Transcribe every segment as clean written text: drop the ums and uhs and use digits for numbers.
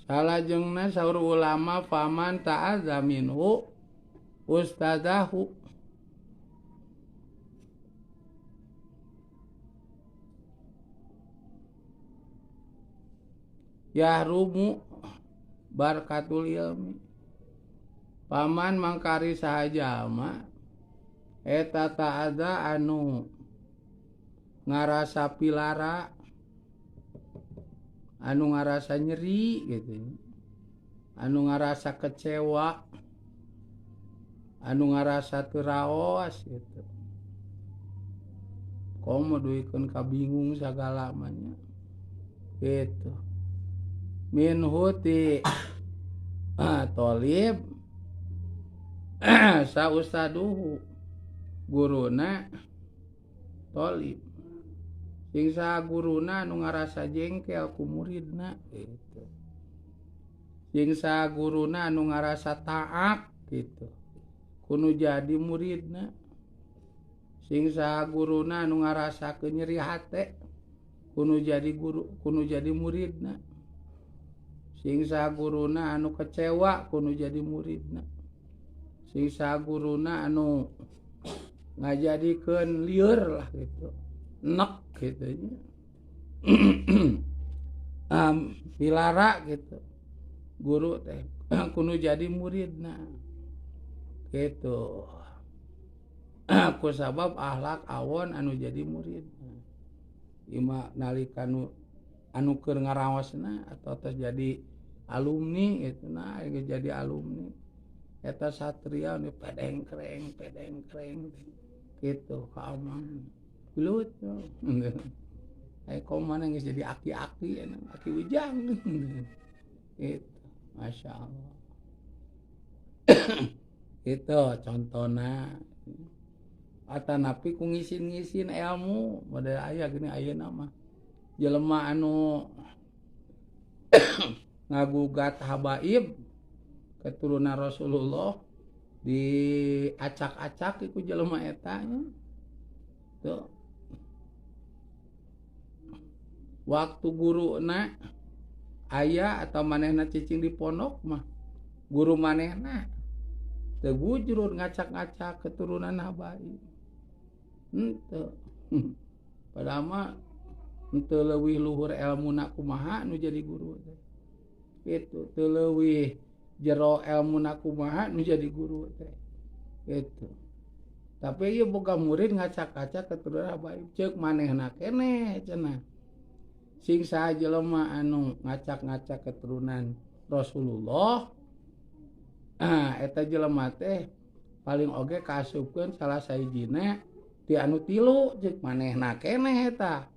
salajengna saur ulama faman ta'adza minhu ustadahu yahrumu barakatul ilmi. Paman mangkari sahaja mah eta ta'adza anu ngarasa pilara, anu ngarasa nyeri gitu, anu ngarasa kecewa, anu ngarasa teraos gitu, komo duikeun kabingung sagala manya gitu. Minhu ti tolib sa ustaduhu guruna tolib sing saha guruna anu ngarasa jengkel ku muridna gitu. Sing saha guruna anu ngarasa taat gitu kudu jadi muridna. Sing saha guruna anu ngarasa nyeri hate kudu jadi guru, kudu jadi muridna. Sing saha guruna anu kecewa kudu jadi muridna. Sing saha guruna anu ngajadikeun lieur lah gitu, nek gitu nya. Pilara gitu guru teh kudu jadi muridna gitu. Ku sabab akhlak awon anu jadi muridna ima nalika anu keur ngaraosna atau terjadi alumni gitu, nah jadi alumni eta satria nu pedengkreng gitu kaamang gelut komanna geus jadi aki-aki aki ujang gitu. Masya Allah. Itu contohna atanapi ku ngisin-ngisin ilmu model aya gini ayeuna mah jelema anu ngagugat habaib keturunan Rasulullah diacak-acak iku jelema eta nya tuh waktu guruna aya atau manehna cicing di pondok mah guru manehna teu bujrut ngacak-ngacak keturunan habaib henteu. Padahal mah henteu leuwih luhur ilmuna kumaha nu jadi guru teh kitu, teu leuwih jero ilmuna kumaha nu jadi guru teh kitu. Tapi ieu boga murid ngacak-ngacak keturunan habaib ceuk manehna keneh cenah. Sing saha jelema anu ngacak-ngacak keturunan Rasulullah eta jelema teh paling oge kaasupkeun salah sahijina ti anu tilu ceuk manehna keneh eta.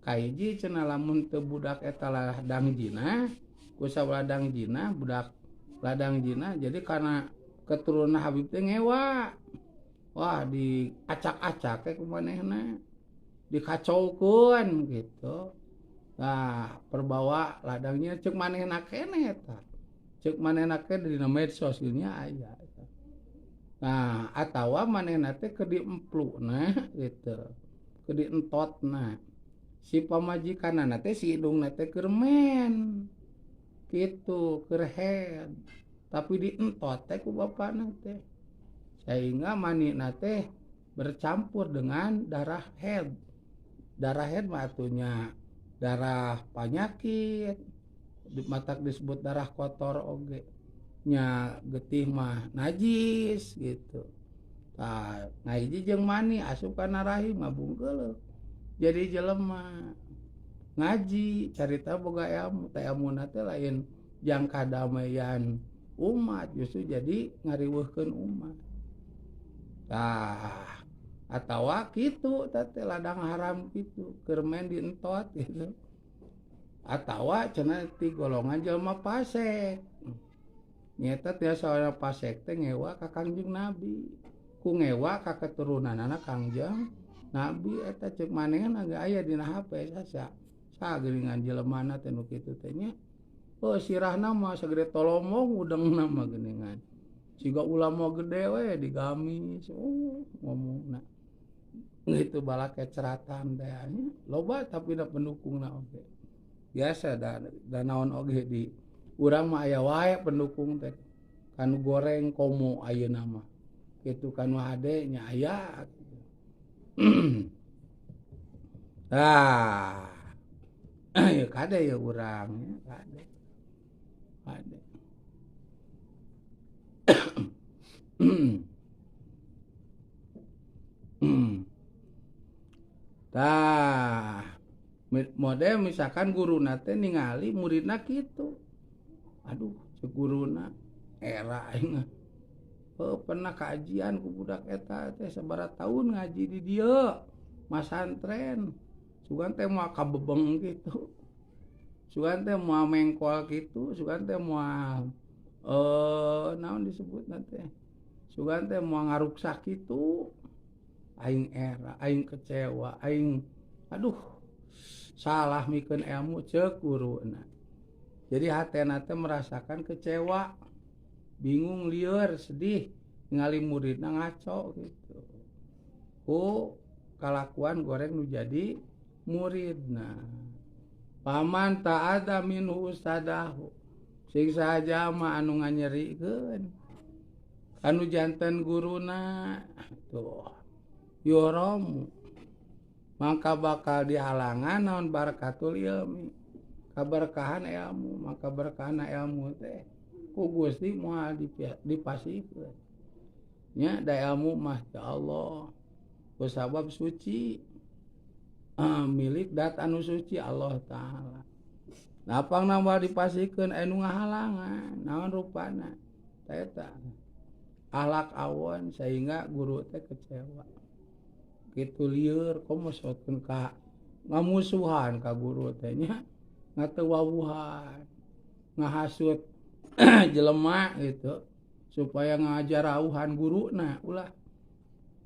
Kahiji cenah lamun teu budak eta ladang jina ku saladang jina budak ladang jina jadi karena keturunan Habib teh ngewa. Wah diacak-acak ku manehna dikacaukeun gitu. Nah perbawa ladangnya cek manehna keneh eta. Cek manehna keneh dina medsos nya aya. Nah atawa manehna teh keur diempluna gitu. Keur dientotna. Si pamajikanna teh si hidungna teh keur men. Kitu keur head. Tapi dientot teh ku bapana teh. Sehingga manina teh bercampur dengan darah head. Darah head mah atunya darah penyakit matak disebut darah kotor oge nya getih mah najis gitu. Tah ngahiji jeung mani asup kana rahim mah bungkeul jadi jelema ngaji carita boga ilmu teh ilmuna teh lain jang kadamaian umat justru jadi ngariweuhkeun umat. Tah atawa kitu teh ladang haram kitu keur men dientot gitu. Atawa cenah ti golongan jelema fasik. Nyata tiasa orang fasik teh ngewa ka Kangjeng Nabi. Ku ngewa ka keturunanna Kangjeng Nabi eta ceuk manehna ge aya dina HP sasa. Sageuningan jelemana teh nu kitu teh nya. Oh sirahna mah sagede tolomong udengna mah geuningan. Siga ulama gede we digamis. Oh ngomongna. Gitu balak keceratan teh loba tapi da pendukungna oge. Biasa da naon oge urang mah aya wae pendukung teh kanu goreng komo ayeuna mah kitu kanu hade nya aya ah ya kade ya urang kade kade tah model misalkan guruna teh ningali muridna kitu aduh si guruna era aing pernah kajian ku budak eta teh sabaraha tahun ngaji di dieu masantren sugan teh moal kabebeng kitu sugan teh moal mengkol kitu sugan teh moal naon disebutna teh sugan teh moal ngaruksak kitu aing era aing kecewa aing aduh salah mikeun ilmu ceuk guruna jadi hatena teh merasakan kecewa bingung lieur sedih ningali muridna ngaco gitu ku kalakuan goreng nu jadi muridna paman ta'ada minhu ustadahu sing saja mah anu nganyerikeun anu janten guruna tuh yoromu maka bakal dihalangan naon barakatul ilmi kaberkahan ilmu maka berkahan ilmu teh ku Gusti moal dipasikeun nya da ilmu mah ya Allah ku sabab suci milik dat anu suci Allah taala napang nambah dipasikeun anu ngahalangan naon rupana eta alak awon sehingga guru teh kecewa kitu lieur komo sotkeun ka ngamusuhan ka guru teh nya ngateuwawuhan ngahasut jelema gitu supaya ngajar auhan guruna ulah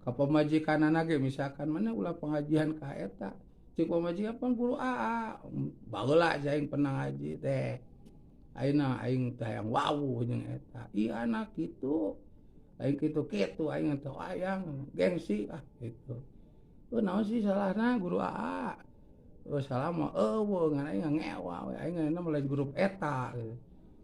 ka pamajikanana ge misalkan mana ulah pengajian ka eta cik pamajikan pan guru aa baheula aing pernah ngaji teh ayeuna aing teh hayang wawuh jeung eta ieu anak kitu aing kitu aing teh hayang gengsi gitu naon sih salahna guru aa salah mah eueuh ngan aing ngewa we aing ngaranna mah grup eta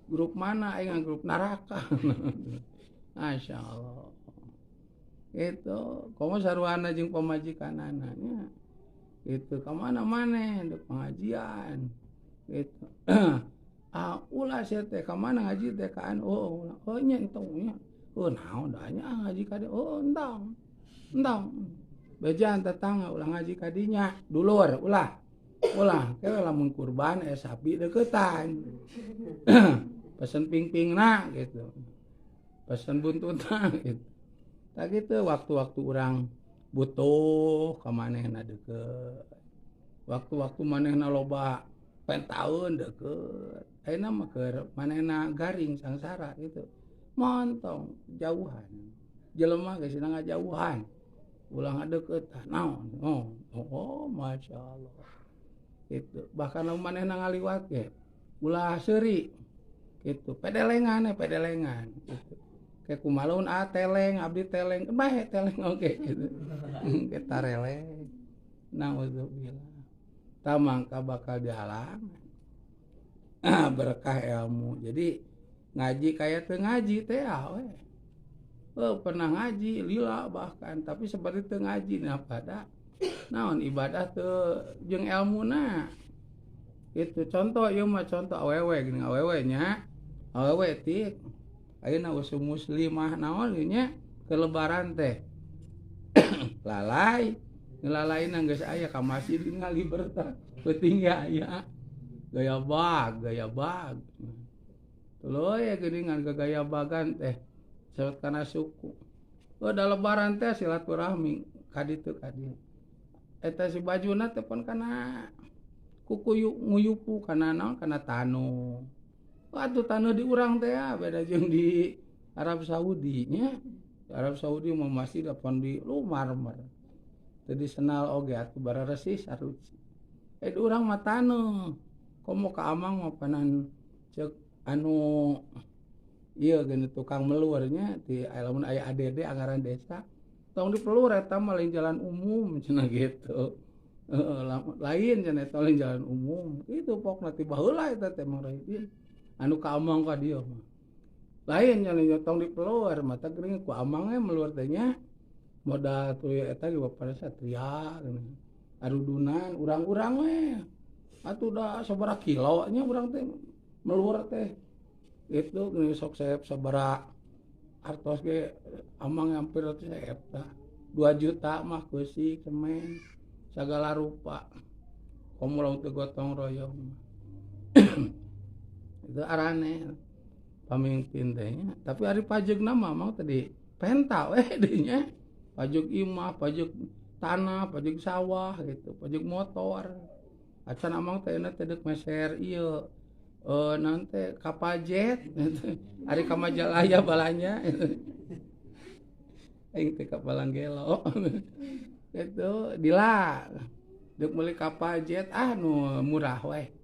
grup mana aing grup neraka masyaallah itu komo saruana jeung pamajikanana nya gitu ka mana maneh di pengajian gitu ulah sia teh ka mana ngaji teh ka anu nya entong nya naon da nya ngaji ka dieu entong bejaan tetangga ulah ngaji ka dinya dulur ulah ke lamun kurban sapi deukeutan pesen ping-pingna gitu pesen buntutna gitu tak gitu waktu-waktu urang butuh ka manehna deukeut waktu-waktu manehna loba pentaun deukeut ayeuna mah keur manehna garing sangsara gitu montong jauhan jelema geus ngajauhan ulah ngadeukeut naon masyaallah gitu bahkan lamun manehna ngaliwat ge ulah seuri gitu pedelengan gitu kayak kumalun teleng abdi teleng bae teleng oge gitu kita releng naudzubillah tamangka bakal dihalang berkah ilmu jadi ngaji kayak teu ngaji teh we pernah ngaji lila bahkan tapi seperti teu ngaji nah pada naon ibadah teu jeung ilmuna itu contoh ieu mah contoh awewe gini awewe nya awewe tik ayeuna usul muslimah naon nya ke lebaran teh lalai ngelalaina geus aya ka masjid ningali bertah peuting aya gaya bag tuluy geuningan gaya bagan teh sewet kana suku da lebaran teh silaturahmi kaditu kadi eta si bajuna teh pon kana kuku nguyupu kana naon kana tanu atuh tanu di urang teh beda jeung di Arab Saudi nya Arab Saudi mah masih dapon di lumarmer teu disenal oge atuh bararesih saruci di urang mah tanu komo ka amang mah panan ceuk anu ieu geus tukang melur nya di lamun aya ADD anggaran desa tong dipelur eta mah lain jalan umum cenah gitu lain cenah eta lain jalan umum itu pokna ti baheula eta teh Mang Rohidin anu kaamang ka dieu mah. Lain nya nyotong di peluar mata gering ku amangnya meluar teh nya modal tuluy eta ge pada satria arudunan urang-urang we atuh da sabaraha kilo nya urang teh meluar teh itu geus sok saep sabaraha artos ge amang hampir saep tah 2 juta mah keusik semen sagala rupa komo teu gotong royong itu arane pamimpin teh nya tapi ari pajegna mah mau tadi penta we dinya pajeg imah pajeg tanah pajeg sawah gitu pajeg motor acan amang teh na teh deuk meser ieu nanti kapal jet ari ka Majalaya balanya aing teh kapal Anggelo itu dila deuk meuli kapal jet nu murah we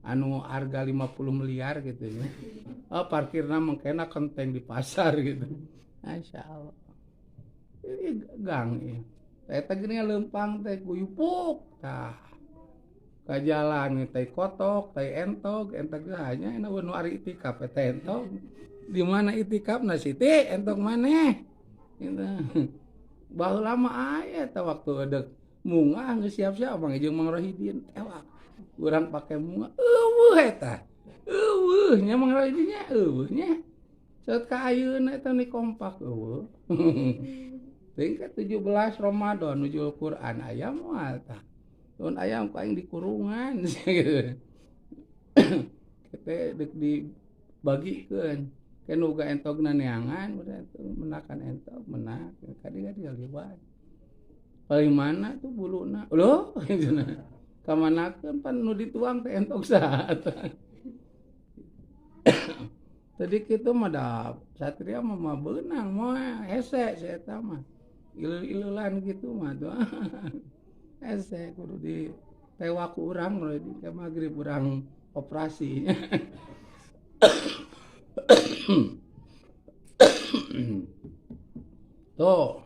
anu harga 50 miliar gitu ya. Parkirna mengkena kenteng di pasar gitu. Masyaallah. Ini gang ya. Eta gini leumpang teh guyupuk tah. Ka jalan teh kotok, teh entog, entog hanya ena nu ari itikaf teh entog. Di mana itikafna Siti? Entog maneh. Gitu. Baheula mah aya teh waktu edek mungah geus siap-siap Mang jeung Mang Rohidin tewak. Urang pake bunga eueuh eta eueuh nya Mang Rohidin nya eueuh nya saat ka ayeuna eta ni kompak eueuh teh ka 17 Ramadan nuju Quran aya moal tah mun aya ku aing di kurungan kita deuk dibagikeun kan uga entogna neangan menakan entog menak kadi-kadi liwat paling mana tuh buluna loh kamanakeun pan nu dituang teh entog saha tadi kitu mah da satria mah beunang mah hese si eta mah ileulan gitu mah tuh hese kudu di tewak ku urang di ka magrib urang operasi tuh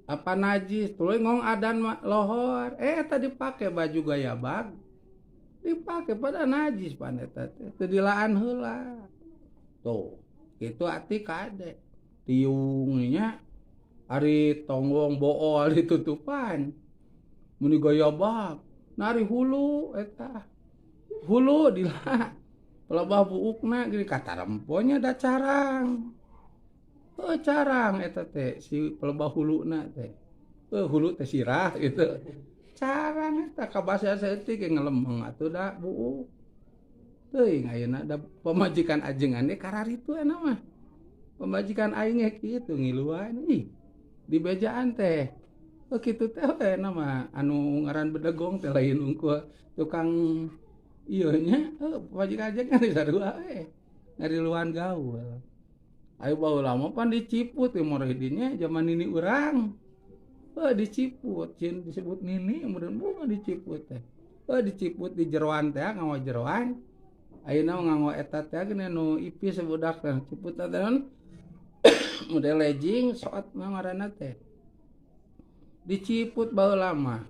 apa najis tuluy ngong adan lohor tadi pake baju gaya bag dipake pada najis pan eta teh dilaan heula tuh kitu ati kade tiungnya ari tonggong bool ditutupan muni gaya bag nari hulu eta hulu dila pelebah buukna gini kata remponya da carang carang eta teh si pelebah huluna teh hulu teh sirah gitu carang eta ka basa saeutik ge ngelemeng atuh da buuk teuing ayeuna da pamajikan ajengan ge kararitu eta mah pamajikan aing ge kitu ngiluan ih di bejaan teh kitu teh eta mah anu ngaran bedegong teh lain unggul tukang ieu nya pamajikan ajengan di sarua ngari luan gaul ayo baheula mah pan diciput Mang Rohidin zaman nini urang diciput cin disebut nini kemudian bunga diciput teh diciput di jeroan teh nganggo jeroan ayeuna nganggo eta teh gini nu ipis budak teh ciput teh model legging soat ngaranna teh diciput baheula mah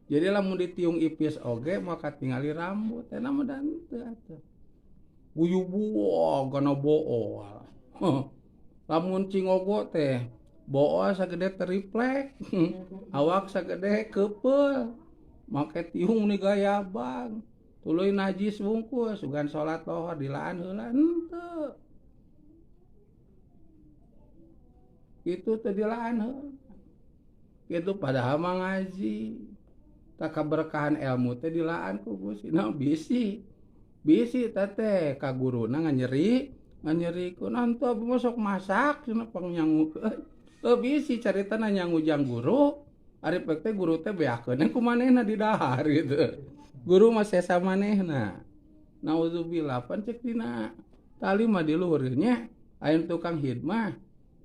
jadi lamun ditiung ipis oge maka tingali rambut eta mah dan teu atuh guyubuo kana bool lamun cingogo teh bool sagede triplek awak sagede kepeul make tiung ni gaya bang tuluy najis bungkus sugan salat lohor dilaan heula henteu kitu teh dilaan heula kitu padahal mah ngaji tak kaberkahan ilmu teh dilaan ku Gusti nah bisi teh ka guruna nganyeri ku nanto masuk masak cenah pangnyangukeun bisi caritana nyangu jang guru ari pek teh guru teh beakeun ku manehna di dahar gitu guru mah sesa manehna naudzubillah pan cek dina tali mah di luhur nya aya tukang hidmah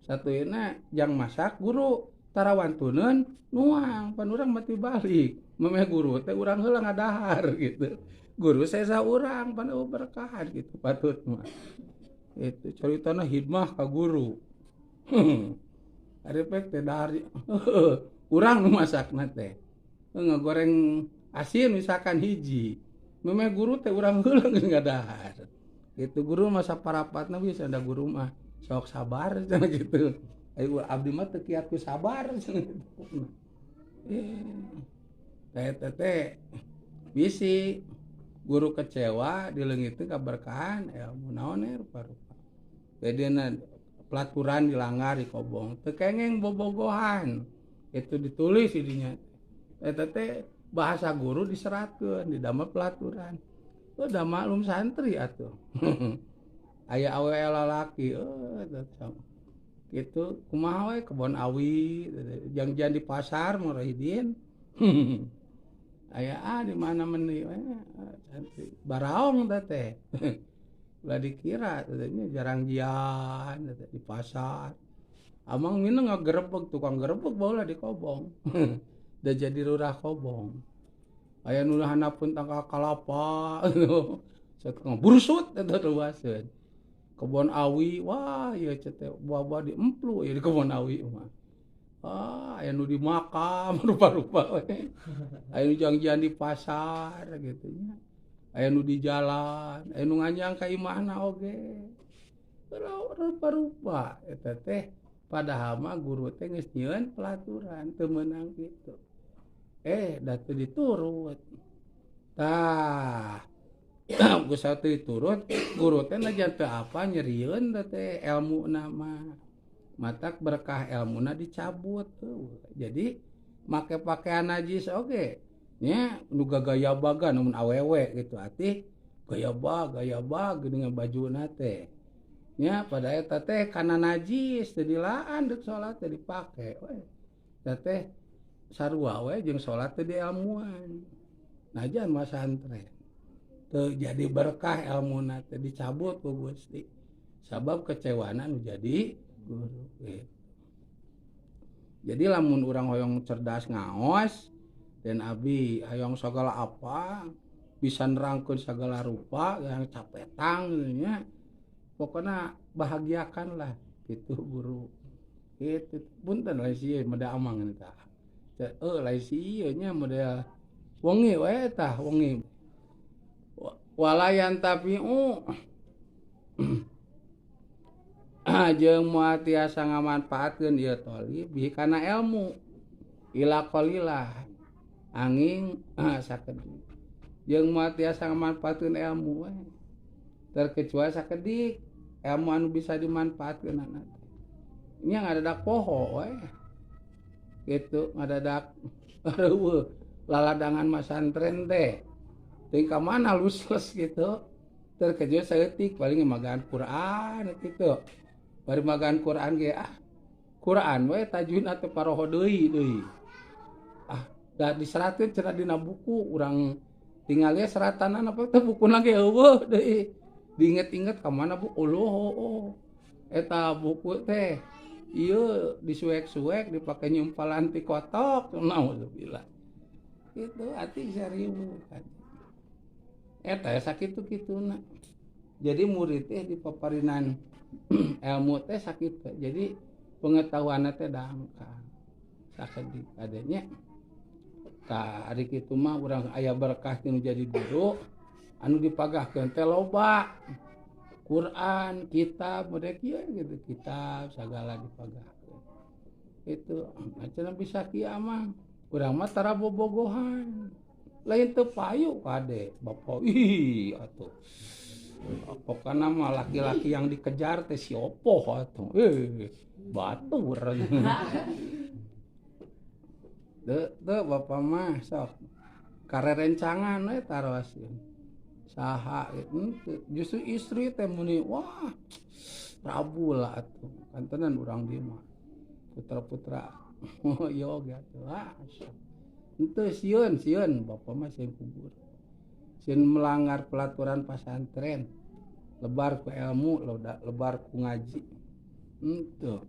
satueuna jang masak guru tarawantuneun nuang pan urang mati balik memeh guru teh urang heula ngadahar gitu guru sesa urang pan berkahan gitu patut mah itu ceritana hidmah ka guru ari pek teh dari urang nu masakna teh ngagoreng asin misalkan hiji memeh guru teh urang heula geus ngadahar Itu guru masa parapatna bisa ada guru mah sok sabar cenah gitu. Ayo abdi mah teu kiat ku sabar cenah gitu. Eta teh bisi guru kecewa dileungitkeun kaberkahan ilmu naon rupa-rupa. Bedana pelaturan dilanggar di kobong teu kengeng bobogohan. Itu ditulis di dinya. Eta teh bahasa guru diseratkeun di damel pelaturan. Udah maklum santri atuh. Aya awe lalaki gitu kumaha we kebon awi jangan di pasar Muridin. Aya di mana meuni santri baraong teh. Ulah dikira tadinya jarang jian di pasar. Amang mina ngagerebeg tukang gerebeg baheula di kobong. Da jadi lurah kobong. Aya nu handapun tangka kalapa. Satukang bursut eta luaseun. Kebon awi wah ieu teh buah-buah diemplu ya di kebon awi mah. Aya nu di makam rupa-rupa we. Aya nu janjian di pasar gitu nya. Aya nu di jalan, aya nu nganjang ka imahna oge. Rupa-rupa eta teh padahal mah guru teh geus nyieun pelaturan teu meunang kitu. Da teu diturut. Tah geus teu diturut guru teh najan teu apa nyerieun teh ilmuna mah. Matak berkah ilmuna dicabut tuh. Jadi make pakaian najis oge. Nya nu gagaya baga namun awewe gitu ati gaya bag dengan bajuna teh. Nya pada eta teh kana najis teu dilaan deuk salat teh dipake we. Eta teh sarua we jeung salat teh diilmuan. Najan mah santren. Teu jadi berkah ilmuna teh dicabut ku Gusti. Sabab kecewana nu jadi guru gitu. Jadi lamun urang hoyong cerdas ngaos dan abi hoyong segala apa bisa nerangkeun segala rupa yang capetang nya pokoknya bahagiakanlah gitu guru gitu punten lain sieun meda amang eta lain sieun nya model wengi we tah wengi walayan tapiu jeung moal tiasa ngamanfaatkeun ieu thalib bihi kana ilmu ila qalilah angin sakedik jeung moal tiasa ngamanfaatkeun ilmu we terkecuali sakedik ilmu anu bisa dimanfaatkeun anak nya ngadadak poho we kitu ngadadak reueuh laladangan masantren teh teuing ka mana luslus gitu terkecuali saeutik paling magaan Quran kitu bari magaan Quran ge Quran we tajwidna teh paroho deui da diseratkeun cenah dina buku urang tinggal ya seratanan apa teh bukuna ge eueuh deui diinget-inget ka mana bu eta buku teh ieu disuek-suek dipake nyumpalan ti kotok naudzubillah kitu ati seribu kan eta sakitu-kituna jadi murid teh dipaparinan ilmu teh sakit jadi pengetahuan teh dangkal sakedik adanya ka ari kitu mah urang aya berkah tinu jadi guru anu dipagahkeun teh loba Quran kitab model kieu gitu kitab sagala dipagahkeun itu cenah bisa kieu mah urang mah tara bobogohan lain teu payu kade bapak atuh pokoknya mah laki-laki yang dikejar teh si opo atuh batur teu bapak mah sok karerencangan we taroaskeun saha justru istri teh muni wah Prabu lah atuh kantenan urang dieu mah putra-putra yoga atuh henteu sieun bapak mah sieun kubur sieun melanggar pelaturan pesantren lebar ku ilmu lebar ku ngaji henteu